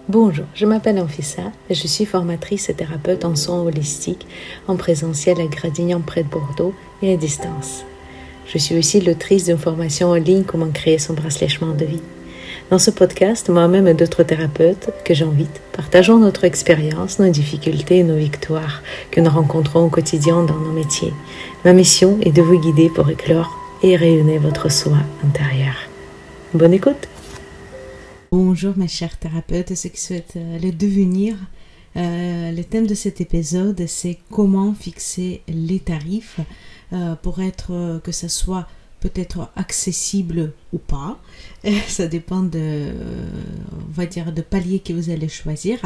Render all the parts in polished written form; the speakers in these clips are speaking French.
Bonjour, je m'appelle Anfissa et je suis formatrice et thérapeute en soins holistiques en présentiel à Gradignan près de Bordeaux et à distance. Je suis aussi l'autrice d'une formation en ligne Comment créer son bracelet chemin de vie. Dans ce podcast, moi-même et d'autres thérapeutes que j'invite, partageons notre expérience, nos difficultés et nos victoires que nous rencontrons au quotidien dans nos métiers. Ma mission est de vous guider pour éclore et rayonner votre soi intérieur. Bonne écoute! Bonjour mes chers thérapeutes et ceux qui souhaitent le devenir. Le thème de cet épisode, c'est comment fixer les tarifs pour être que ça soit peut-être accessible ou pas. Ça dépend de palier que vous allez choisir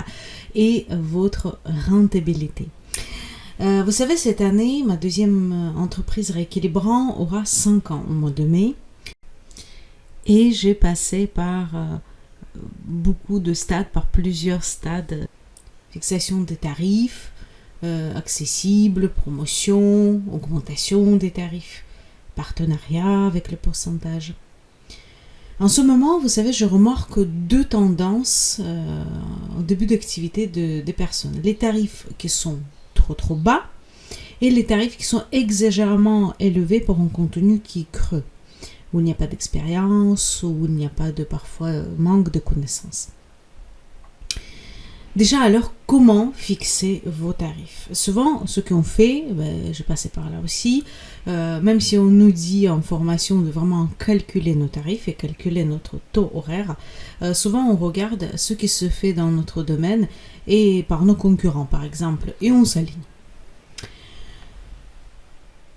et votre rentabilité. Vous savez, cette année, ma deuxième entreprise Rééquilibrant aura 5 ans au mois de mai et j'ai passé par beaucoup de stades, par plusieurs stades, fixation des tarifs, accessible, promotion, augmentation des tarifs, partenariat avec le pourcentage. En ce moment, vous savez, je remarque 2 tendances au début d'activité des personnes. Les tarifs qui sont trop bas et les tarifs qui sont exagérément élevés pour un contenu qui est creux, où il n'y a pas d'expérience, où il n'y a pas de parfois manque de connaissances. Déjà alors, comment fixer vos tarifs? Souvent, ce qu'on fait, je passais par là aussi, même si on nous dit en formation de vraiment calculer nos tarifs et calculer notre taux horaire, souvent on regarde ce qui se fait dans notre domaine et par nos concurrents par exemple, et on s'aligne.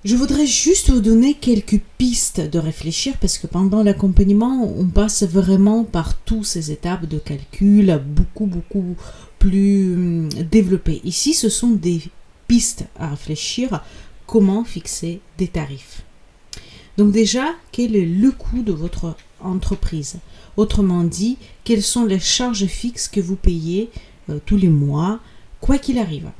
Je voudrais juste vous donner quelques pistes de réfléchir parce que pendant l'accompagnement, on passe vraiment par toutes ces étapes de calcul beaucoup plus développées. Ici, ce sont des pistes à réfléchir comment fixer des tarifs. Donc déjà, quel est le coût de votre entreprise? Autrement dit, quelles sont les charges fixes que vous payez tous les mois, quoi qu'il arrive.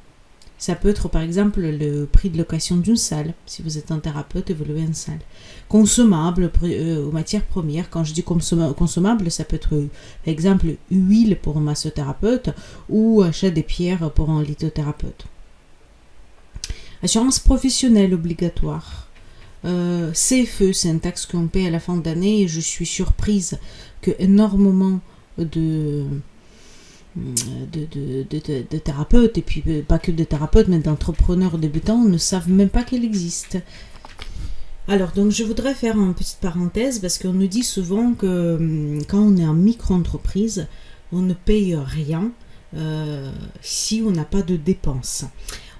Ça peut être par exemple le prix de location d'une salle, si vous êtes un thérapeute et vous louez une salle. Consommables aux matières premières. Quand je dis consommable, ça peut être par exemple huile pour un massothérapeute ou achat des pierres pour un lithothérapeute. Assurance professionnelle obligatoire. CFE, c'est une taxe qu'on paie à la fin d'année et je suis surprise que énormément de thérapeutes, et puis pas que de thérapeutes, mais d'entrepreneurs débutants ne savent même pas qu'elle existe. Alors, donc je voudrais faire une petite parenthèse parce qu'on nous dit souvent que quand on est en micro-entreprise, on ne paye rien si on n'a pas de dépenses.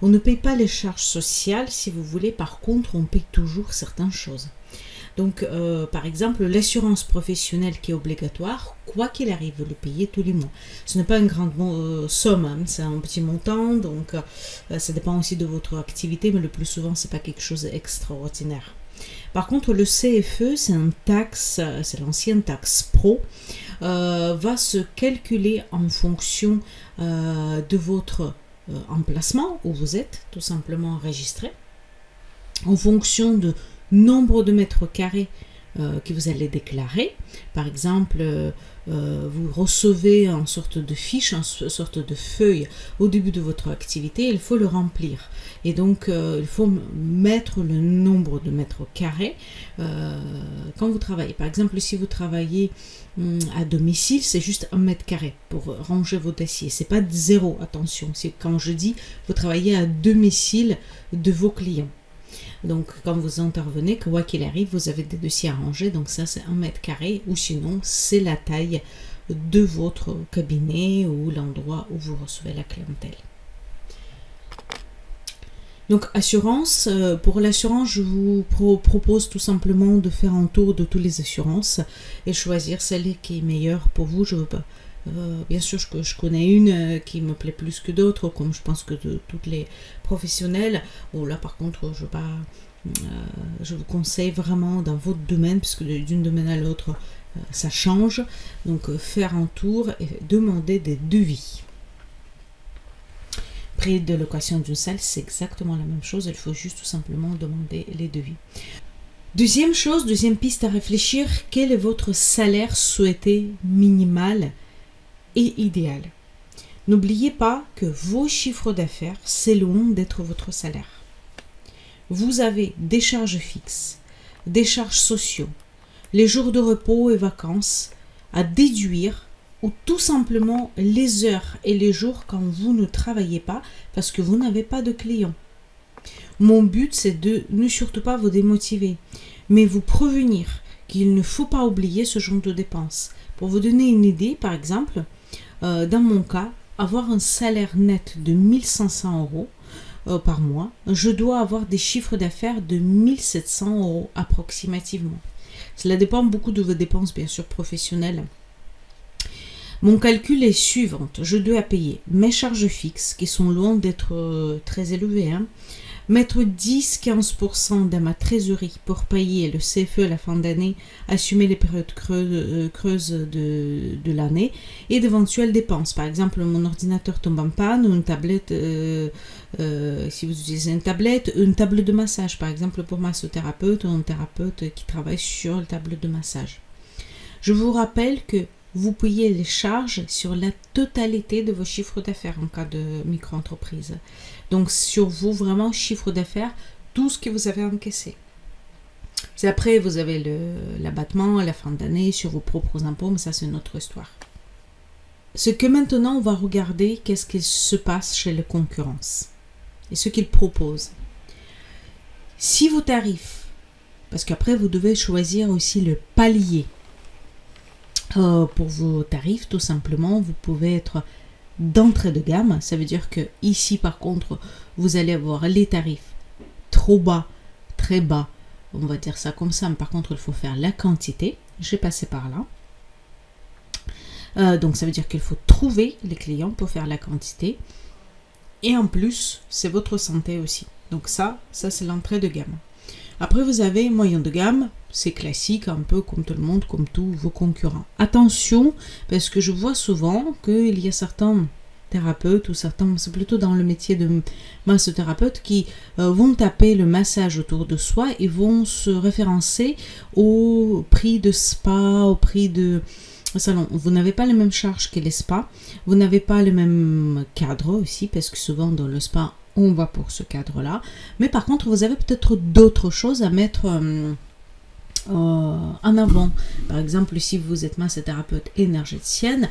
On ne paye pas les charges sociales, si vous voulez, par contre, on paye toujours certaines choses. Donc, par exemple, l'assurance professionnelle qui est obligatoire, quoi qu'il arrive, vous le payez tous les mois. Ce n'est pas une grande somme, hein, c'est un petit montant, donc ça dépend aussi de votre activité, mais le plus souvent, ce n'est pas quelque chose d'extraordinaire. Par contre, le CFE, c'est une taxe, c'est l'ancienne taxe pro, va se calculer en fonction de votre emplacement, où vous êtes tout simplement enregistré, en fonction de nombre de mètres carrés que vous allez déclarer. Par exemple, vous recevez une sorte de fiche, une sorte de feuille au début de votre activité, il faut le remplir. Et donc, il faut mettre le nombre de mètres carrés quand vous travaillez. Par exemple, si vous travaillez à domicile, c'est juste 1 mètre carré pour ranger vos dossiers. C'est pas de 0, attention. C'est quand je dis vous travaillez à domicile de vos clients. Donc, quand vous intervenez, quoi qu'il arrive, vous avez des dossiers à ranger. Donc, ça, c'est 1 mètre carré. Ou sinon, c'est la taille de votre cabinet ou l'endroit où vous recevez la clientèle. Donc, assurance. Pour l'assurance, je vous propose tout simplement de faire un tour de toutes les assurances et choisir celle qui est meilleure pour vous. Je veux pas. Bien sûr, je connais une qui me plaît plus que d'autres, comme je pense que de toutes les professionnels. Bon, là, par contre, je vous conseille vraiment dans votre domaine, puisque d'une domaine à l'autre, ça change. Donc, faire un tour et demander des devis. Prix de location d'une salle, c'est exactement la même chose. Il faut juste tout simplement demander les devis. Deuxième piste à réfléchir, quel est votre salaire souhaité minimal est idéal. N'oubliez pas que vos chiffres d'affaires, c'est loin d'être votre salaire. Vous avez des charges fixes, des charges sociaux, les jours de repos et vacances à déduire ou tout simplement les heures et les jours quand vous ne travaillez pas parce que vous n'avez pas de clients. Mon but, c'est de ne surtout pas vous démotiver, mais vous prévenir qu'il ne faut pas oublier ce genre de dépenses. Pour vous donner une idée, par exemple, dans mon cas, avoir un salaire net de 1500 € par mois, je dois avoir des chiffres d'affaires de 1700 € approximativement. Cela dépend beaucoup de vos dépenses, bien sûr, professionnelles. Mon calcul est suivant. Je dois payer mes charges fixes, qui sont loin d'être très élevées, mettre 10-15% de ma trésorerie pour payer le CFE à la fin d'année, assumer les périodes creuses de l'année et d'éventuelles dépenses. Par exemple, mon ordinateur tombe en panne ou une tablette, si vous utilisez une tablette, une table de massage, par exemple pour massothérapeute ou un thérapeute qui travaille sur la table de massage. Je vous rappelle que vous payez les charges sur la totalité de vos chiffres d'affaires en cas de micro-entreprise. Donc sur vos vraiment chiffres d'affaires, tout ce que vous avez encaissé. Et après, vous avez l'abattement à la fin d'année sur vos propres impôts, mais ça c'est une autre histoire. Ce que maintenant on va regarder, qu'est-ce qui se passe chez les concurrences et ce qu'ils proposent. Si vos tarifs, parce qu'après vous devez choisir aussi le palier. Pour vos tarifs, tout simplement, vous pouvez être d'entrée de gamme. Ça veut dire que ici, par contre, vous allez avoir les tarifs trop bas, très bas. On va dire ça comme ça, mais par contre, il faut faire la quantité. J'ai passé par là. Donc, ça veut dire qu'il faut trouver les clients pour faire la quantité. Et en plus, c'est votre santé aussi. Donc ça c'est l'entrée de gamme. Après, vous avez moyen de gamme, c'est classique, un peu comme tout le monde, comme tous vos concurrents. Attention, parce que je vois souvent qu'il y a certains thérapeutes ou certains, c'est plutôt dans le métier de massothérapeute, qui vont taper le massage autour de soi et vont se référencer au prix de spa, au prix de salon. Vous n'avez pas les mêmes charges que les spas, vous n'avez pas le même cadre aussi, parce que souvent dans le spa, on va pour ce cadre-là. Mais par contre, vous avez peut-être d'autres choses à mettre en avant. Par exemple, si vous êtes massothérapeute énergéticienne,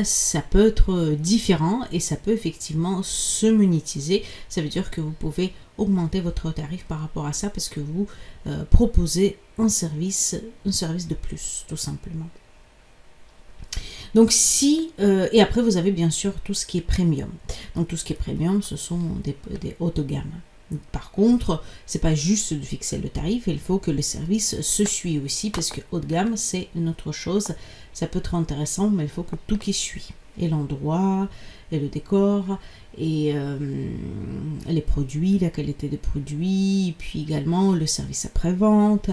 ça peut être différent et ça peut effectivement se monétiser. Ça veut dire que vous pouvez augmenter votre tarif par rapport à ça parce que vous proposez un service de plus, tout simplement. Donc et après vous avez bien sûr tout ce qui est premium. Donc tout ce qui est premium, ce sont des hautes gammes. Par contre, c'est pas juste de fixer le tarif, il faut que le service se suit aussi, parce que haut de gamme, c'est une autre chose. Ça peut être intéressant, mais il faut que tout qui suit. Et l'endroit, et le décor, et les produits, la qualité des produits, et puis également le service après-vente,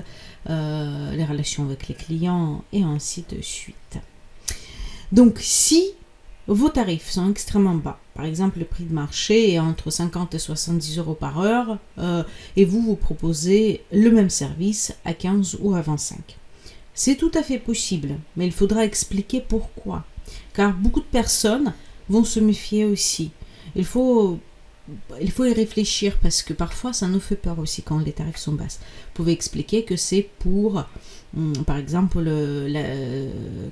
les relations avec les clients, et ainsi de suite. Donc, si vos tarifs sont extrêmement bas, par exemple le prix de marché est entre 50 et 70 € par heure, et vous proposez le même service à 15 ou à 25. C'est tout à fait possible, mais il faudra expliquer pourquoi. Car beaucoup de personnes vont se méfier aussi. Il faut y réfléchir parce que parfois ça nous fait peur aussi quand les tarifs sont bas. Vous pouvez expliquer que c'est pour, par exemple,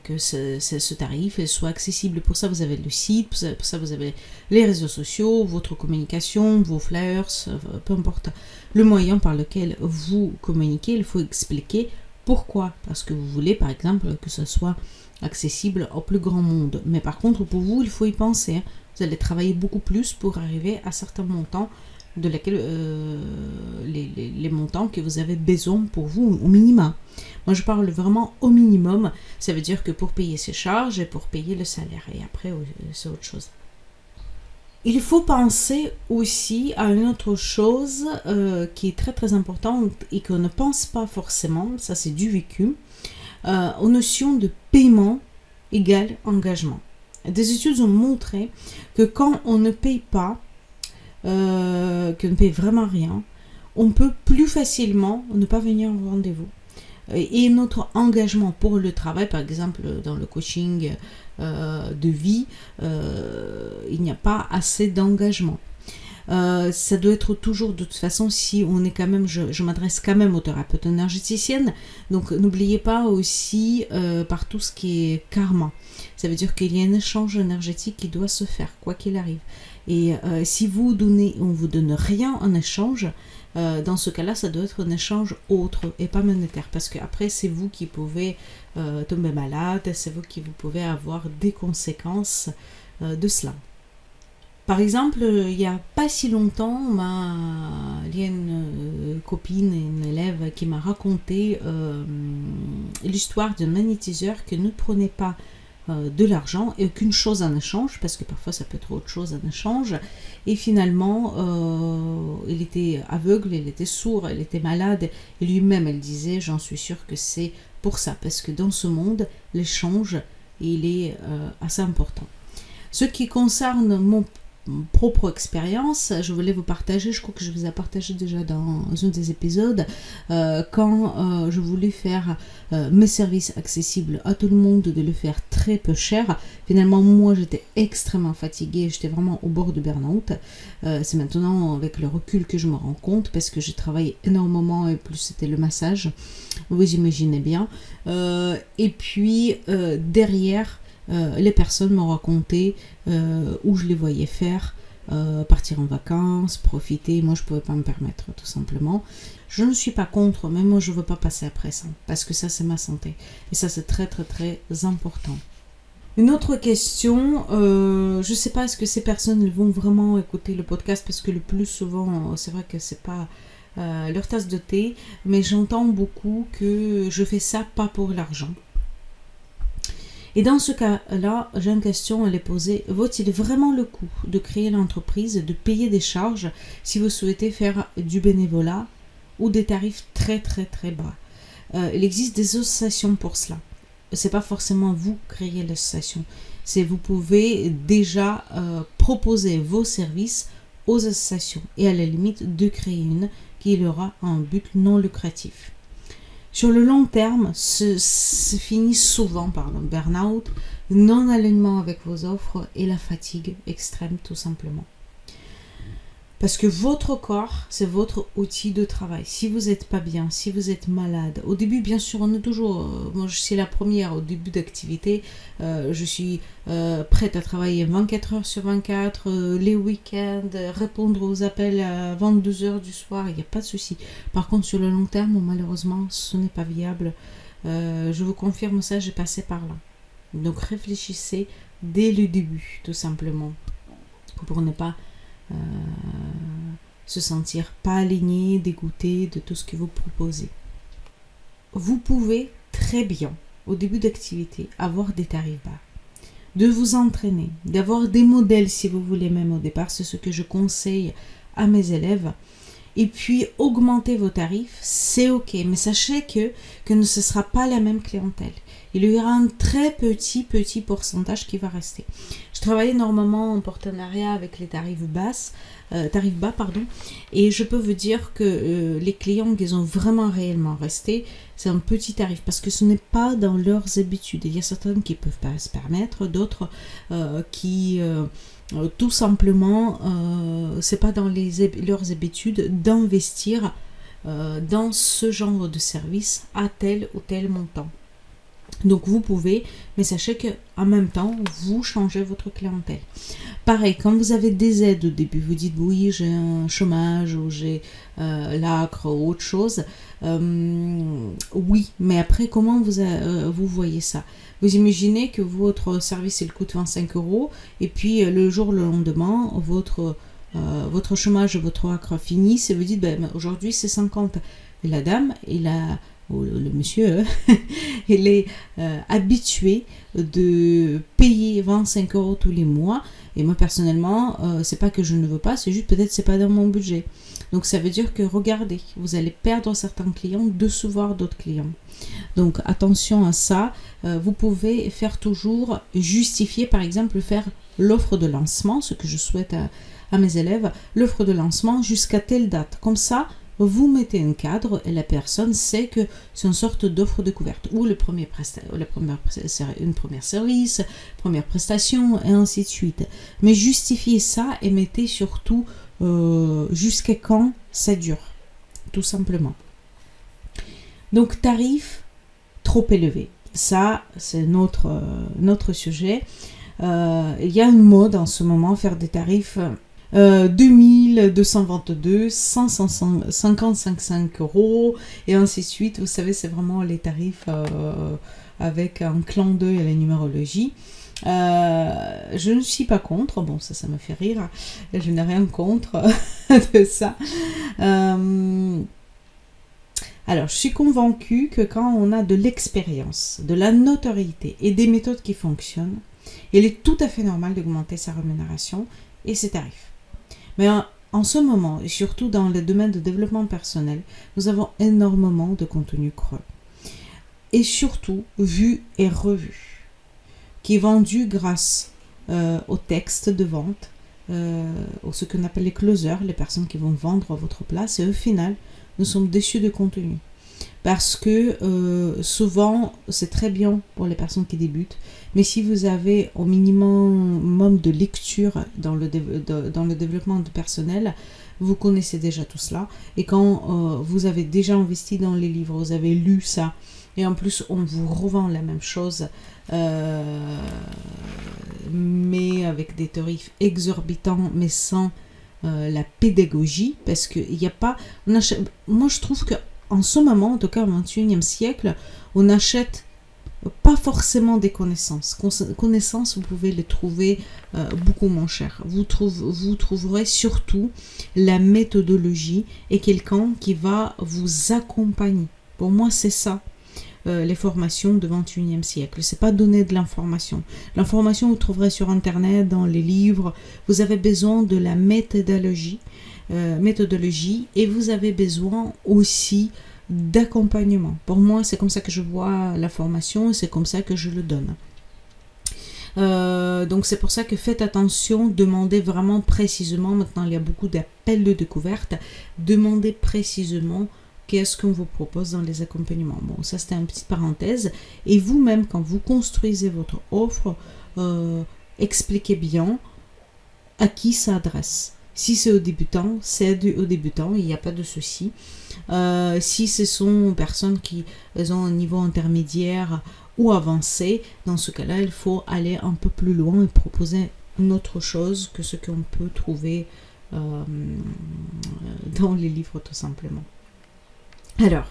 que ce tarif soit accessible. Pour ça, vous avez le site, pour ça, vous avez les réseaux sociaux, votre communication, vos flyers, peu importe le moyen par lequel vous communiquez, il faut expliquer pourquoi. Parce que vous voulez, par exemple, que ce soit accessible au plus grand monde. Mais par contre, pour vous, il faut y penser. Vous allez travailler beaucoup plus pour arriver à certains montants de lesquels les montants que vous avez besoin pour vous au minimum. Moi, je parle vraiment au minimum. Ça veut dire que pour payer ses charges et pour payer le salaire. Et après, c'est autre chose. Il faut penser aussi à une autre chose qui est très très importante et qu'on ne pense pas forcément. Ça, c'est du vécu. Aux notions de paiement égale engagement. Des études ont montré que quand on ne paye pas, qu'on ne paye vraiment rien, on peut plus facilement ne pas venir au rendez-vous. Et notre engagement pour le travail, par exemple dans le coaching de vie, il n'y a pas assez d'engagement. Ça doit être toujours, de toute façon, si on est quand même, je m'adresse quand même aux thérapeutes énergéticiennes, donc n'oubliez pas aussi par tout ce qui est karma. Ça veut dire qu'il y a un échange énergétique qui doit se faire, quoi qu'il arrive. Et si vous donnez, on vous donne rien en échange, dans ce cas-là, ça doit être un échange autre et pas monétaire, parce qu'après, c'est vous qui pouvez tomber malade, c'est vous qui vous pouvez avoir des conséquences de cela. Par exemple, il n'y a pas si longtemps, il y a une copine, une élève qui m'a raconté l'histoire d'un magnétiseur qui ne prenait pas de l'argent et aucune chose en échange, parce que parfois ça peut être autre chose en échange, et finalement il était aveugle, il était sourd, il était malade, et lui-même elle disait, j'en suis sûre que c'est pour ça, parce que dans ce monde, l'échange, il est assez important. Ce qui concerne mon propre expérience, je voulais vous partager, je crois que je vous ai partagé déjà dans un des épisodes, quand je voulais faire mes services accessibles à tout le monde, de le faire très peu cher. Finalement, moi j'étais extrêmement fatiguée, j'étais vraiment au bord de burn-out. C'est maintenant avec le recul que je me rends compte, parce que j'ai travaillé énormément et plus c'était le massage, vous imaginez bien. Et puis derrière, les personnes m'ont raconté où je les voyais faire, partir en vacances, profiter. Moi, je ne pouvais pas me permettre, tout simplement. Je ne suis pas contre, mais moi, je ne veux pas passer après ça, parce que ça, c'est ma santé. Et ça, c'est très, très, très important. Une autre question, je ne sais pas, est-ce que ces personnes vont vraiment écouter le podcast, parce que le plus souvent, c'est vrai que c'est pas leur tasse de thé, mais j'entends beaucoup que je fais ça pas pour l'argent. Et dans ce cas-là, j'ai une question à les poser. Vaut-il vraiment le coup de créer l'entreprise, de payer des charges si vous souhaitez faire du bénévolat ou des tarifs très très très bas? Il existe des associations pour cela. C'est pas forcément vous créer l'association. C'est vous pouvez déjà proposer vos services aux associations et à la limite de créer une qui aura un but non lucratif. Sur le long terme, se finit souvent par le burn-out, non-alignement avec vos offres et la fatigue extrême tout simplement. Parce que votre corps, c'est votre outil de travail. Si vous n'êtes pas bien, si vous êtes malade, au début, bien sûr, on est toujours... moi, je suis la première au début d'activité. Je suis prête à travailler 24 heures sur 24, les week-ends, répondre aux appels à 22 heures du soir, il n'y a pas de souci. Par contre, sur le long terme, malheureusement, ce n'est pas viable. Je vous confirme ça, j'ai passé par là. Donc, réfléchissez dès le début, tout simplement, pour ne pas... se sentir pas aligné, dégoûté de tout ce que vous proposez. Vous pouvez très bien, au début d'activité, avoir des tarifs bas, de vous entraîner, d'avoir des modèles si vous voulez même au départ, c'est ce que je conseille à mes élèves, et puis augmenter vos tarifs, c'est ok, mais sachez que ce ne sera pas la même clientèle. Il y aura un très petit pourcentage qui va rester. Je travaille énormément en partenariat avec les tarifs bas, et je peux vous dire que les clients qui ont vraiment réellement resté, c'est un petit tarif, parce que ce n'est pas dans leurs habitudes. Il y a certaines qui ne peuvent pas se permettre, d'autres qui... tout simplement, c'est pas dans leurs habitudes d'investir dans ce genre de service à tel ou tel montant. Donc vous pouvez, mais sachez que en même temps, vous changez votre clientèle. Pareil, quand vous avez des aides au début, vous dites oui, j'ai un chômage ou j'ai l'ACRE ou autre chose. Oui, mais après, comment vous voyez ça? Vous imaginez que votre service il coûte 25 € et puis le lendemain, votre chômage, votre ACRE finissent et vous dites aujourd'hui c'est 50. Et la dame, ou le monsieur, il est habitué de payer 25 € tous les mois. Et moi personnellement, c'est pas que je ne veux pas, c'est juste peut-être c'est pas dans mon budget. Donc ça veut dire que regardez, vous allez perdre certains clients, décevoir d'autres clients. Donc attention à ça. Vous pouvez faire toujours justifier, par exemple, faire l'offre de lancement, ce que je souhaite à mes élèves, l'offre de lancement jusqu'à telle date. Comme ça, vous mettez un cadre et la personne sait que c'est une sorte d'offre découverte ou une première service, première prestation et ainsi de suite. Mais justifiez ça et mettez surtout jusqu'à quand ça dure, tout simplement. Donc tarif trop élevé, ça c'est notre sujet. Il y a une mode en ce moment, faire des tarifs 2222, 155 euros et ainsi de suite. Vous savez, c'est vraiment les tarifs avec un clin d'œil à la numérologie. Je ne suis pas contre, bon ça me fait rire, je n'ai rien contre de ça. Alors, je suis convaincue que quand on a de l'expérience, de la notoriété et des méthodes qui fonctionnent, il est tout à fait normal d'augmenter sa rémunération et ses tarifs. Mais en ce moment, et surtout dans le domaine de développement personnel, nous avons énormément de contenu creux. Et surtout, vu et revu, qui est vendu grâce au texte de vente, ce qu'on appelle les closers, les personnes qui vont vendre à votre place, et au final, nous sommes déçus de contenu. Parce que souvent, c'est très bien pour les personnes qui débutent, mais si vous avez au minimum de lecture dans le développement personnel, vous connaissez déjà tout cela. Et quand vous avez déjà investi dans les livres, vous avez lu ça, et en plus on vous revend la même chose, mais avec des tarifs exorbitants, mais sans la pédagogie, parce qu'il n'y a pas... moi je trouve que en ce moment, en tout cas au XXIe siècle, on n'achète pas forcément des connaissances. Connaissances, vous pouvez les trouver beaucoup moins chères. Vous trouverez surtout la méthodologie et quelqu'un qui va vous accompagner. Pour moi, c'est ça, les formations de XXIe siècle. C'est pas donner de l'information. L'information, vous trouverez sur Internet, dans les livres. Vous avez besoin de la méthodologie et vous avez besoin aussi d'accompagnement. Pour moi, c'est comme ça que je vois la formation et c'est comme ça que je le donne. Donc c'est pour ça que faites attention, demandez vraiment précisément. Maintenant, il y a beaucoup d'appels de découverte. Demandez précisément qu'est-ce qu'on vous propose dans les accompagnements. Bon, ça c'était une petite parenthèse. Et vous-même, quand vous construisez votre offre, expliquez bien à qui ça adresse. Si c'est aux débutants, c'est aux débutants, il n'y a pas de souci. Si ce sont personnes qui ont un niveau intermédiaire ou avancé, dans ce cas-là, il faut aller un peu plus loin et proposer une autre chose que ce qu'on peut trouver dans les livres, tout simplement. Alors,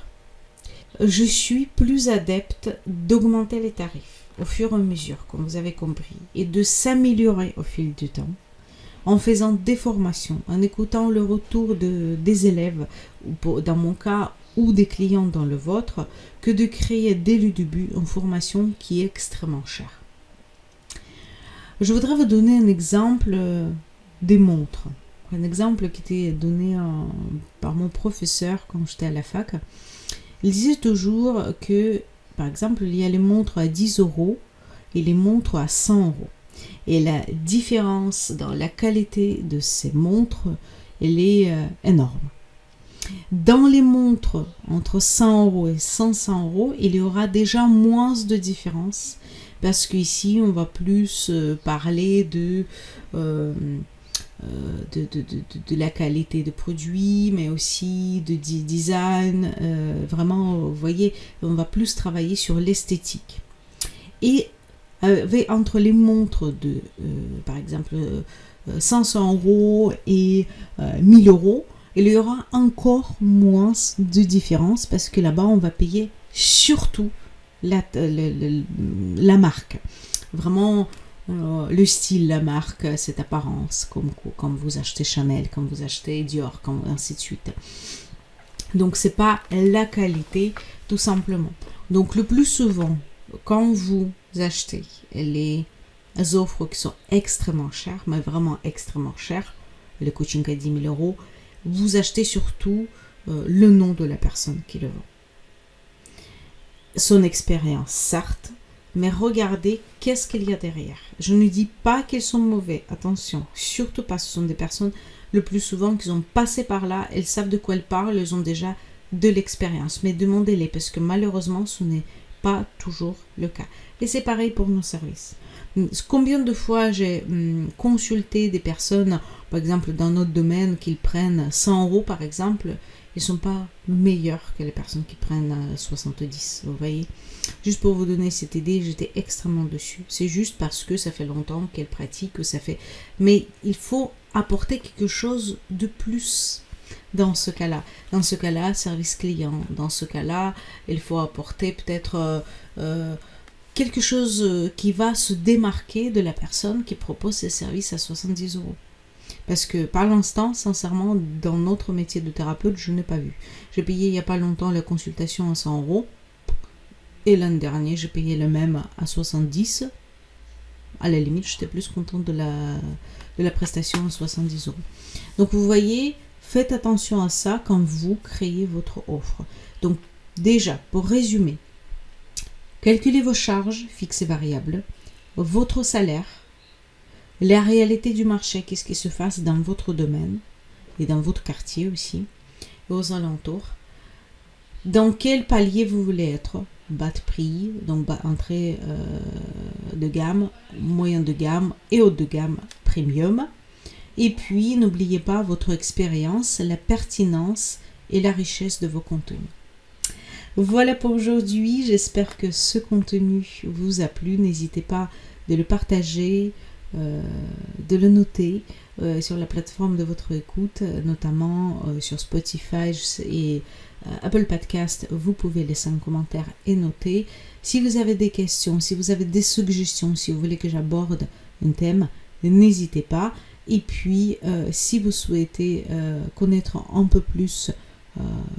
je suis plus adepte d'augmenter les tarifs au fur et à mesure, comme vous avez compris, et de s'améliorer au fil du temps, en faisant des formations, en écoutant le retour des élèves, dans mon cas, ou des clients dans le vôtre, que de créer dès le début une formation qui est extrêmement chère. Je voudrais vous donner un exemple des montres. Un exemple qui était donné par mon professeur quand j'étais à la fac. Il disait toujours que, par exemple, il y a les montres à 10 € et les montres à 100 €. Et la différence dans la qualité de ces montres, elle est énorme. Dans les montres entre 100 € et 500 €, il y aura déjà moins de différence parce qu'ici, on va plus parler de la qualité de produit, mais aussi de design. Vraiment, vous voyez, on va plus travailler sur l'esthétique. Et entre les montres de, par exemple, 500 € et 1000 €, il y aura encore moins de différence parce que là-bas, on va payer surtout la marque. Vraiment, le style, la marque, cette apparence, comme vous achetez Chanel, comme vous achetez Dior, ainsi de suite. Donc, c'est pas la qualité, tout simplement. Donc, le plus souvent, quand vous achetez les offres qui sont extrêmement chères, mais vraiment extrêmement chères, le coaching à 10 000 €, vous achetez surtout le nom de la personne qui le vend. Son expérience, certes, mais regardez qu'est-ce qu'il y a derrière. Je ne dis pas qu'ils sont mauvais, attention, surtout pas, ce sont des personnes le plus souvent qu'ils ont passé par là, elles savent de quoi elles parlent, elles ont déjà de l'expérience. Mais demandez-les parce que malheureusement, ce n'est pas toujours le cas. Et c'est pareil pour nos services. Combien de fois j'ai consulté des personnes, par exemple dans notre domaine, qu'ils prennent 100 € par exemple, ils ne sont pas meilleurs que les personnes qui prennent 70, vous voyez. Juste pour vous donner cette idée, j'étais extrêmement dessus. C'est juste parce que ça fait longtemps qu'elle pratique, que ça fait... Mais il faut apporter quelque chose de plus dans ce cas-là. Dans ce cas-là, service client. Dans ce cas-là, il faut apporter peut-être quelque chose qui va se démarquer de la personne qui propose ses services à 70 €. Parce que par l'instant, sincèrement, dans notre métier de thérapeute, je n'ai pas vu. J'ai payé il n'y a pas longtemps la consultation à 100 €. Et l'an dernier, j'ai payé le même à 70. À la limite, j'étais plus contente de la prestation à 70 €. Donc vous voyez, faites attention à ça quand vous créez votre offre. Donc déjà, pour résumer, calculez vos charges fixes et variables, votre salaire, la réalité du marché, qu'est-ce qui se passe dans votre domaine et dans votre quartier aussi, et aux alentours. Dans quel palier vous voulez être, bas de prix, donc entrée de gamme, moyen de gamme et haut de gamme, premium. Et puis, n'oubliez pas votre expérience, la pertinence et la richesse de vos contenus. Voilà pour aujourd'hui, j'espère que ce contenu vous a plu. N'hésitez pas de le partager, de le noter sur la plateforme de votre écoute, notamment sur Spotify et Apple Podcast. Vous pouvez laisser un commentaire et noter. Si vous avez des questions, si vous avez des suggestions, si vous voulez que j'aborde un thème, n'hésitez pas. Et puis, si vous souhaitez connaître un peu plus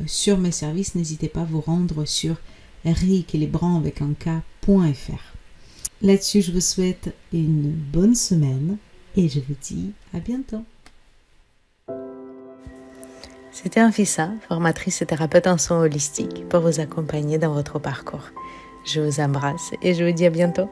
sur mes services, n'hésitez pas à vous rendre sur rééquilibrant avec un k.fr. Là-dessus, je vous souhaite une bonne semaine et je vous dis à bientôt. C'était Anfissa, formatrice et thérapeute en soins holistiques, pour vous accompagner dans votre parcours. Je vous embrasse et je vous dis à bientôt.